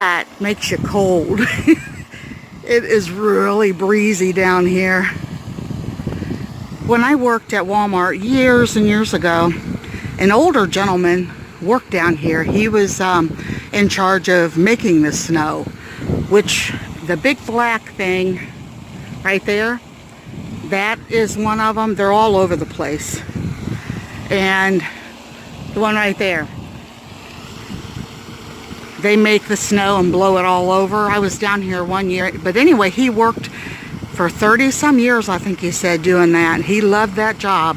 That makes you cold. It is really breezy down here. When I worked at Walmart years and years ago, an older gentleman worked down here. He was in charge of making the snow, which the big black thing right there, that is one of them. They're all over the place. And the one right there, they make the snow and blow it all over. I was down here one year, but anyway, he worked for 30 some years, I think he said, doing that. He loved that job.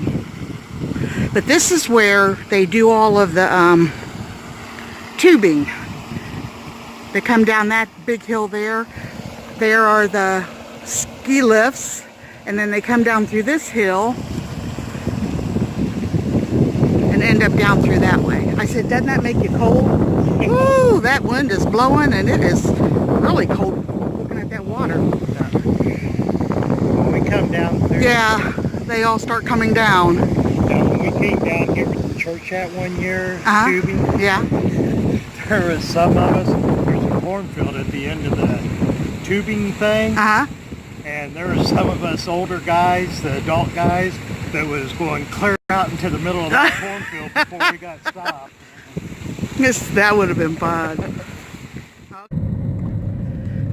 But this is where they do all of the tubing. They come down that big hill there. There are the ski lifts, and then they come down through this hill and end up down through that way. I said, doesn't that make you cold? Ooh, that wind is blowing and it is really cold looking at that water. When we come down through... Yeah, they all start coming down. When we came down here with the church at one year, tubing, yeah, there was some of us, there's a cornfield at the end of the tubing thing, and there was some of us older guys, the adult guys, that was going clear out into the middle of that cornfield before we got stopped. Yes, that would have been fun.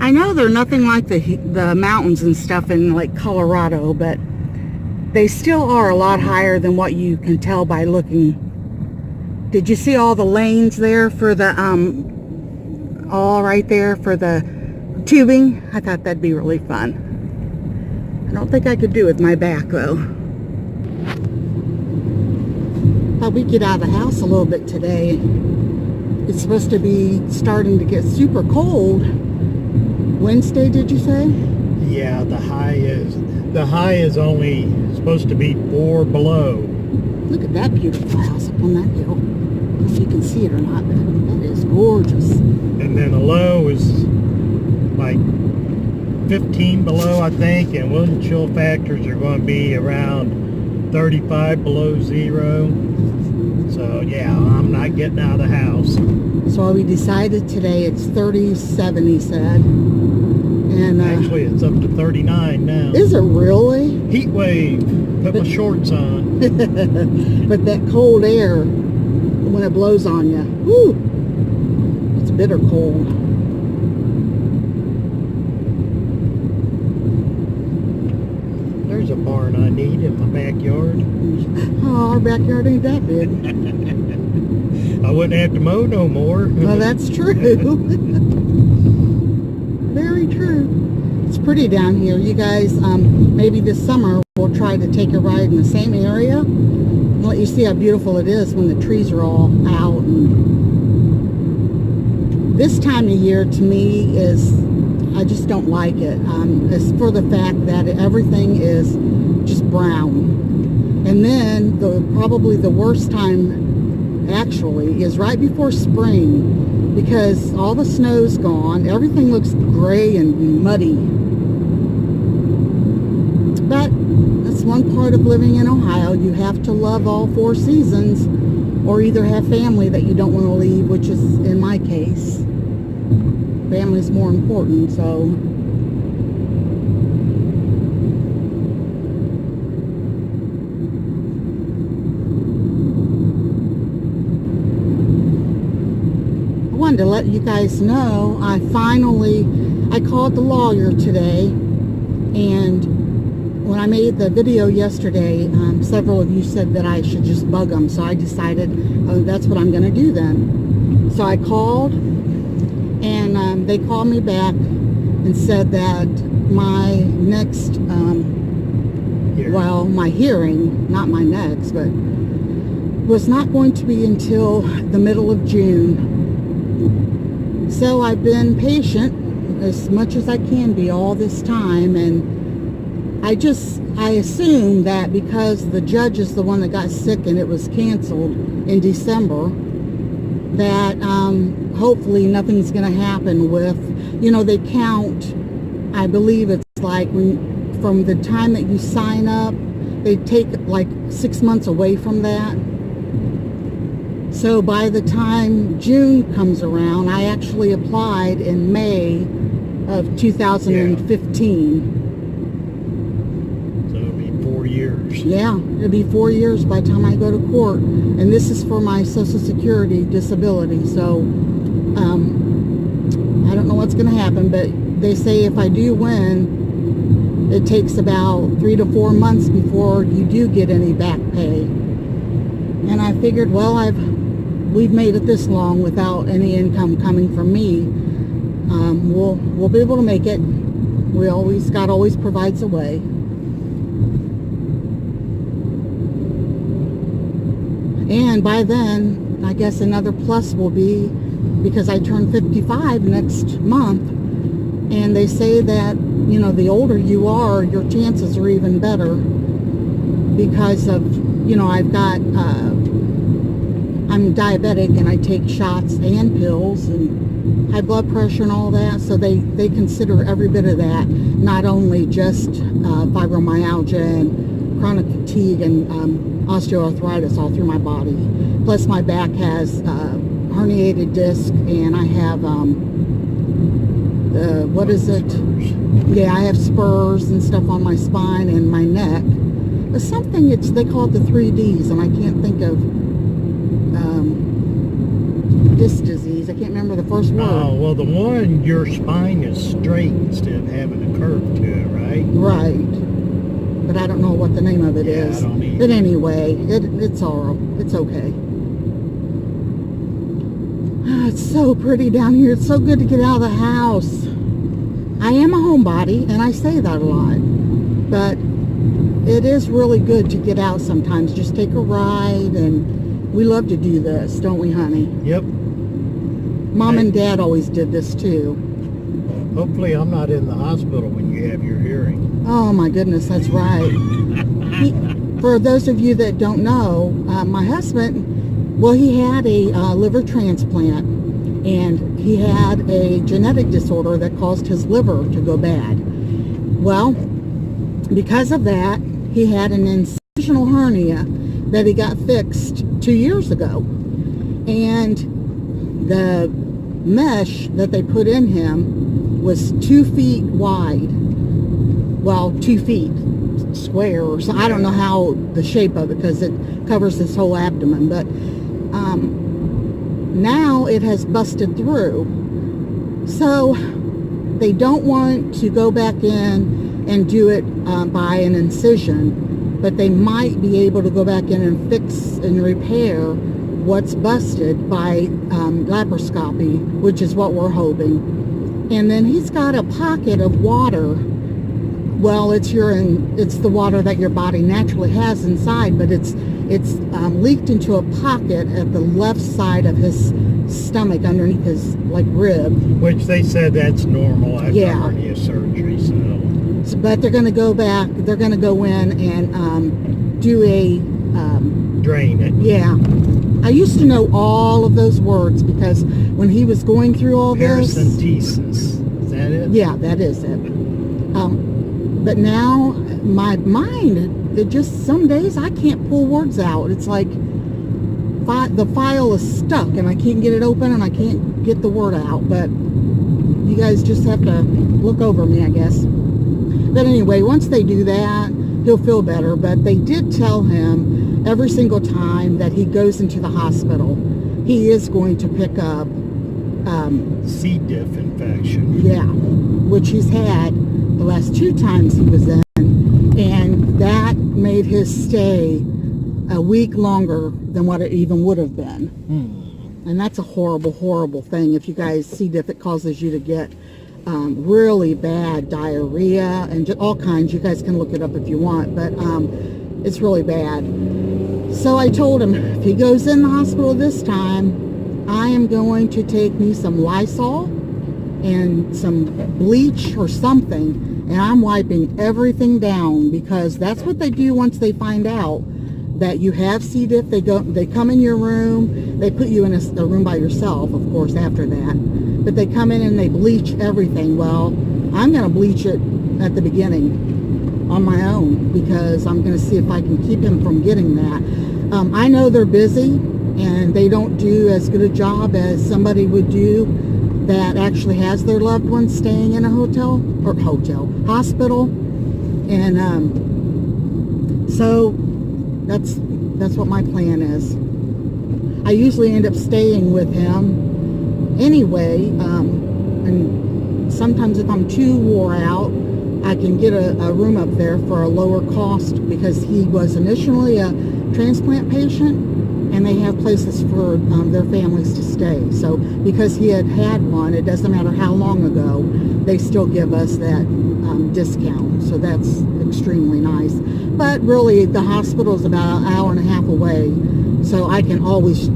I know they're nothing like the mountains and stuff in like Colorado, but they still are a lot higher than what you can tell by looking. Did you see all the lanes there for the all right there for the tubing? I thought that'd be really fun. I don't think I could do it with my back though. Thought we'd get out of the house a little bit today. It's supposed to be starting to get super cold. Wednesday, did you say? Yeah, the high is only supposed to be 4 below. Look at that beautiful house up on that hill. I don't know if you can see it or not, but that is gorgeous. And then the low is like 15 below, I think, and wind chill factors are going to be around 35 below zero. So yeah, I'm not getting out of the house. So we decided today it's 37, he said. And actually, it's up to 39 now. Is it really? Heat wave. Put my shorts on. But that cold air, when it blows on you, whoo, it's bitter cold. There's a barn I need in my backyard. Oh, our backyard ain't that big. I wouldn't have to mow no more. Well, that's true. Very true. It's pretty down here. You guys, maybe this summer we'll try to take a ride in the same area and let you see how beautiful it is when the trees are all out. And this time of year to me is, I just don't like it. It's for the fact that everything is just brown. And then probably the worst time actually is right before spring, because all the snow's gone, everything looks gray and muddy. But that's one part of living in Ohio. You have to love all 4 seasons, or either have family that you don't want to leave, which is in my case. Family's more important, so to let you guys know, I called the lawyer today, and when I made the video yesterday, several of you said that I should just bug them, so I decided, oh, that's what I'm going to do then. So I called, and they called me back and said that my next, my hearing, not my next, but was not going to be until the middle of June. So I've been patient as much as I can be all this time, and I assume that because the judge is the one that got sick and it was canceled in December, that hopefully nothing's going to happen with, they count, I believe it's like from the time that you sign up, they take like 6 months away from that. So by the time June comes around, I actually applied in May of 2015. So it'll be 4 years. Yeah, it'll be 4 years by the time I go to court. And this is for my Social Security disability. So I don't know what's going to happen, but they say if I do win, it takes about 3 to 4 months before you do get any back pay. And I figured, well, we've made it this long without any income coming from me. We'll be able to make it. God always provides a way. And by then, I guess another plus will be, because I turn 55 next month, and they say that, you know, the older you are, your chances are even better because of, you know, I'm diabetic and I take shots and pills and high blood pressure and all that, so they consider every bit of that, not only just fibromyalgia and chronic fatigue and osteoarthritis all through my body. Plus my back has herniated disc, and I have what is it? Yeah, I have spurs and stuff on my spine and my neck. But something, they call it the 3Ds, and I can't think of disc disease. I can't remember the first word. Oh, well, the one, your spine is straight instead of having a curve to it, right? Right. But I don't know what the name of it is. I don't either. But anyway, it's okay. It's so pretty down here. It's so good to get out of the house. I am a homebody, and I say that a lot. But it is really good to get out sometimes. Just take a ride, and we love to do this, don't we, honey? Yep. Mom and Dad always did this, too. Hopefully I'm not in the hospital when you have your hearing. Oh, my goodness, that's right. For those of you that don't know, my husband, well, he had a liver transplant, and he had a genetic disorder that caused his liver to go bad. Well, because of that, he had an incisional hernia that he got fixed 2 years ago. And the mesh that they put in him was 2 feet wide. Well, 2 feet square, or so. I don't know how the shape of it, because it covers his whole abdomen. But now it has busted through. So they don't want to go back in and do it by an incision, but they might be able to go back in and fix and repair what's busted by laparoscopy, which is what we're hoping. And then he's got a pocket of water. Well, it's the water that your body naturally has inside, but it's leaked into a pocket at the left side of his stomach, underneath his rib. Which they said that's normal after Yeah. hernia surgery. So, but they're going to go back. They're going to go in and do a drain it. Yeah. I used to know all of those words because when he was going through all this. Paracentesis. Is that it? Yeah, that is it. But now my mind, some days I can't pull words out. It's like the file is stuck and I can't get it open and I can't get the word out. But you guys just have to look over me, I guess. But anyway, once they do that, he'll feel better. But they did tell him every single time that he goes into the hospital, he is going to pick up C. diff infection. Yeah, which he's had the last 2 times he was in, and that made his stay a week longer than what it even would have been. And that's a horrible, horrible thing. If you guys see diff, it causes you to get really bad diarrhea and all kinds. You guys can look it up if you want, but it's really bad. So I told him, if he goes in the hospital this time, I am going to take me some Lysol and some bleach or something, and I'm wiping everything down, because that's what they do once they find out that you have C. diff. They come in your room, they put you in a room by yourself, of course, after that, but they come in and they bleach everything. Well, I'm going to bleach it at the beginning on my own, because I'm going to see if I can keep him from getting that. I know they're busy, and they don't do as good a job as somebody would do that actually has their loved ones staying in a hospital. And so that's what my plan is. I usually end up staying with him anyway, and sometimes if I'm too wore out, I can get a room up there for a lower cost, because he was initially a transplant patient, and they have places for their families to stay. So because he had one, it doesn't matter how long ago, they still give us that discount. So that's extremely nice. But really, the hospital is about an hour and a half away, so I can always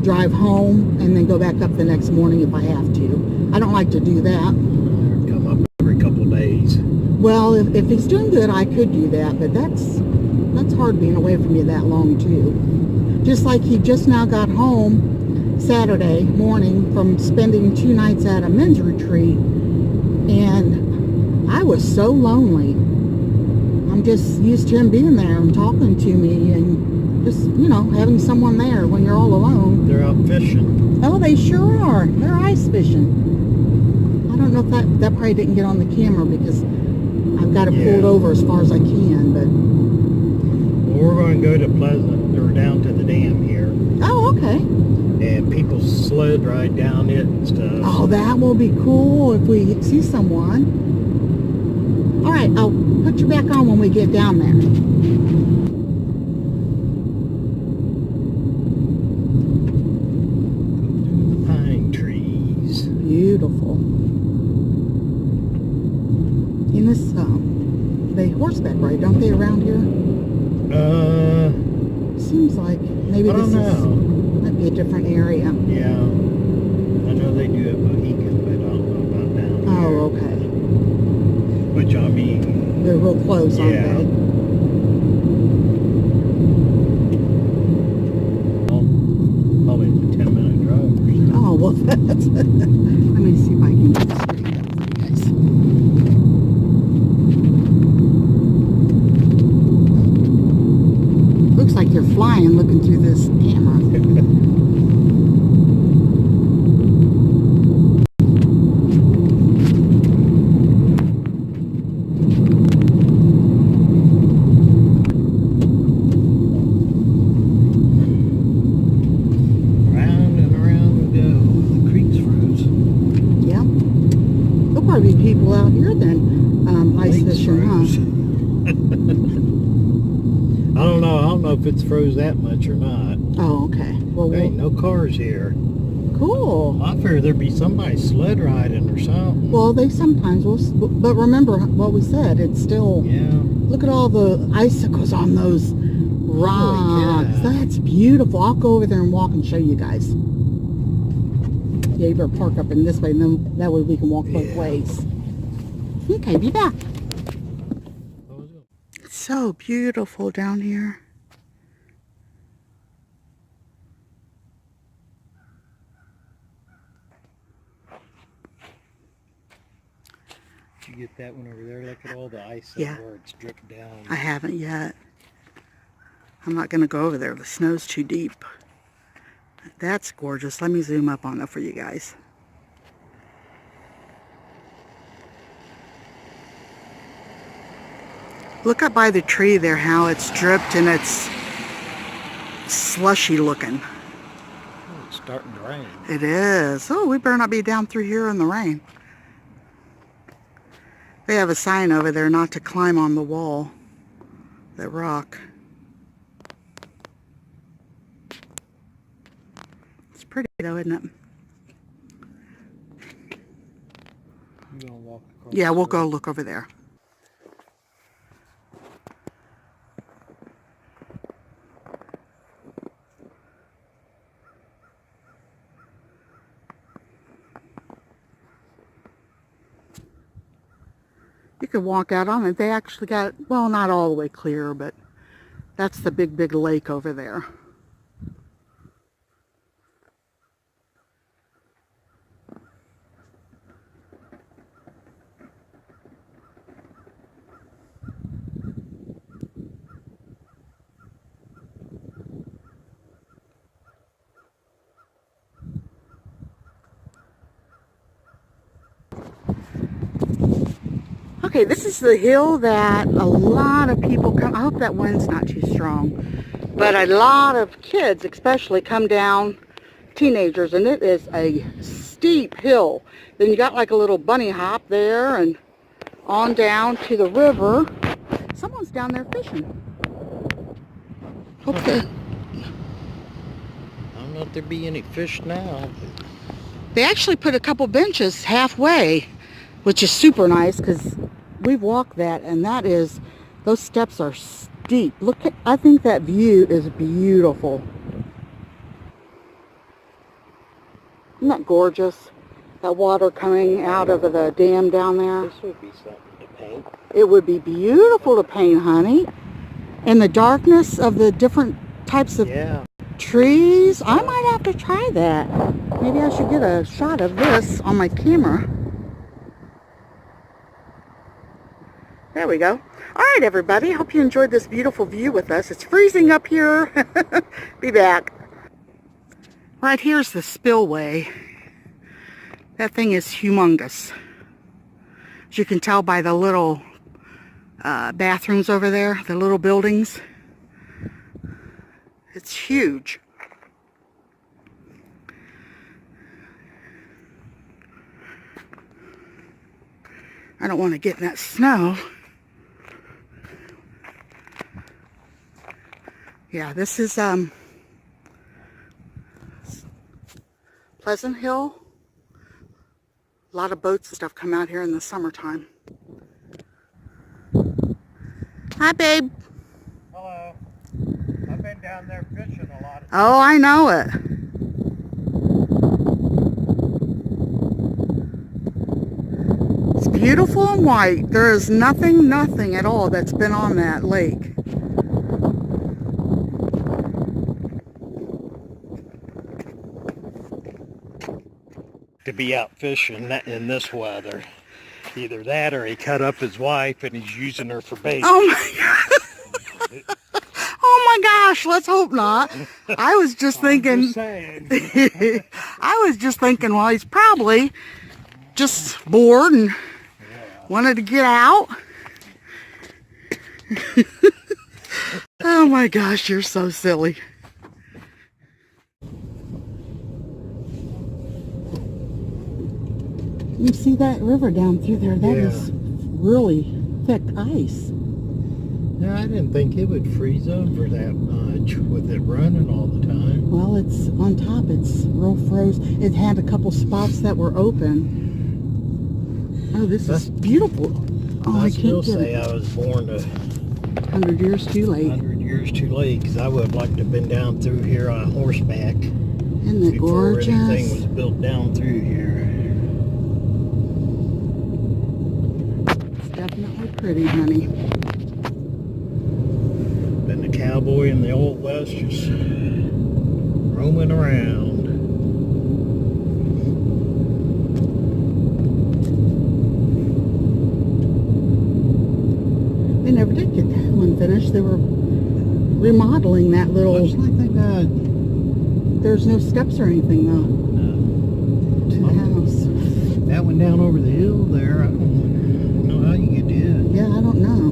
drive home and then go back up the next morning if I have to. I don't like to do that. Come up every couple of days. Well, if he's doing good, I could do that, but that's hard being away from you that long too. Just like he just now got home Saturday morning from spending 2 nights at a men's retreat, and I was so lonely. I'm just used to him being there and talking to me, and just, you know, having someone there when you're all alone. They're out fishing. Oh, they sure are. They're ice fishing. I don't know if that probably didn't get on the camera because I've got it pulled over as far as I can, but... Well, we're going to go to Pleasant, or down to the dam here. Oh, okay. And people sled ride down it and stuff. Oh, that will be cool if we see someone. All right, I'll put you back on when we get down there. Pine trees. Beautiful. In this, they horseback ride, don't they, around here? Seems like maybe this might be a different area. Yeah. I know they do it Mohican, but I don't know about down here. Oh, okay. Which, I mean... They're real close, aren't they? Well, probably a 10-minute drive or so. Oh, well, that's... Let me see if I can get this straightened out for you guys. Looks like you're flying looking through this camera. Be people out here then ice fishing, huh? I don't know if it's froze that much or not. Oh, okay. Well, There ain't no cars here. Cool. I figured there'd be somebody sled riding or something. Well, they sometimes will, but remember what we said, it's still, look at all the icicles on those rocks. That's beautiful. I'll go over there and walk and show you guys. Yeah, you better park up in this way, and then that way we can walk both ways. Okay, be back. It's so beautiful down here. Did you get that one over there? Look at all the ice where it's dripped down. I haven't yet. I'm not going to go over there. The snow's too deep. That's gorgeous. Let me zoom up on it for you guys. Look up by the tree there how it's dripped and it's slushy looking. Oh, it's starting to rain. It is. Oh, we better not be down through here in the rain. They have a sign over there not to climb on the wall, that rock. It's pretty though, isn't it? You gonna walk across? Yeah, we'll go look over there. You could walk out on it. They actually got, well, not all the way clear, but that's the big lake over there. Okay, this is the hill that a lot of people come. I hope that wind's not too strong. But a lot of kids especially come down, teenagers, and it is a steep hill. Then you got like a little bunny hop there and on down to the river. Someone's down there fishing. Okay. I don't know if there'd be any fish now. They actually put a couple benches halfway, which is super nice because we've walked that, and that is, those steps are steep. Look at, I think that view is beautiful. Isn't that gorgeous? That water coming out of the dam down there. This would be something to paint. It would be beautiful to paint, honey. And the darkness of the different types of trees. I might have to try that. Maybe I should get a shot of this on my camera. There we go. All right, everybody. Hope you enjoyed this beautiful view with us. It's freezing up here. Be back. Right here's the spillway. That thing is humongous. As you can tell by the little bathrooms over there, the little buildings. It's huge. I don't want to get in that snow. Yeah, this is Pleasant Hill. A lot of boats and stuff come out here in the summertime. Hi, babe. Hello. I've been down there fishing a lot. Oh, I know it. It's beautiful and white. There is nothing at all that's been on that lake. To be out fishing in this weather. Either that or he cut up his wife and he's using her for bait. Oh my God. Oh my gosh, let's hope not. I was just thinking. I was just thinking, well, he's probably just bored and wanted to get out. Oh my gosh, you're so silly. You see that river down through there? That is really thick ice. No, I didn't think it would freeze over that much with it running all the time. Well, it's on top. It's real froze. It had a couple spots that were open. Oh, this is beautiful. Oh, I still say I was born 100 years too late. 100 years too late, because I would have liked to have been down through here on horseback. Isn't it gorgeous? Before anything was built down through here. Definitely pretty, honey. Been the cowboy in the old west, just roaming around. They never did get that one finished. They were remodeling that little. Looks like they got. There's no steps or anything though. No. To the house. That one down over the hill there. I don't know how you get in. Yeah, I don't know.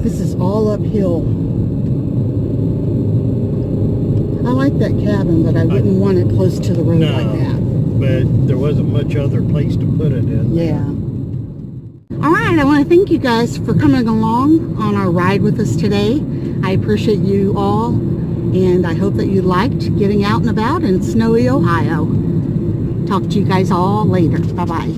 This is all uphill. I like that cabin, but I wouldn't want it close to the road like that. But there wasn't much other place to put it in. Yeah. All right, I want to thank you guys for coming along on our ride with us today. I appreciate you all, and I hope that you liked getting out and about in snowy Ohio. Talk to you guys all later. Bye-bye.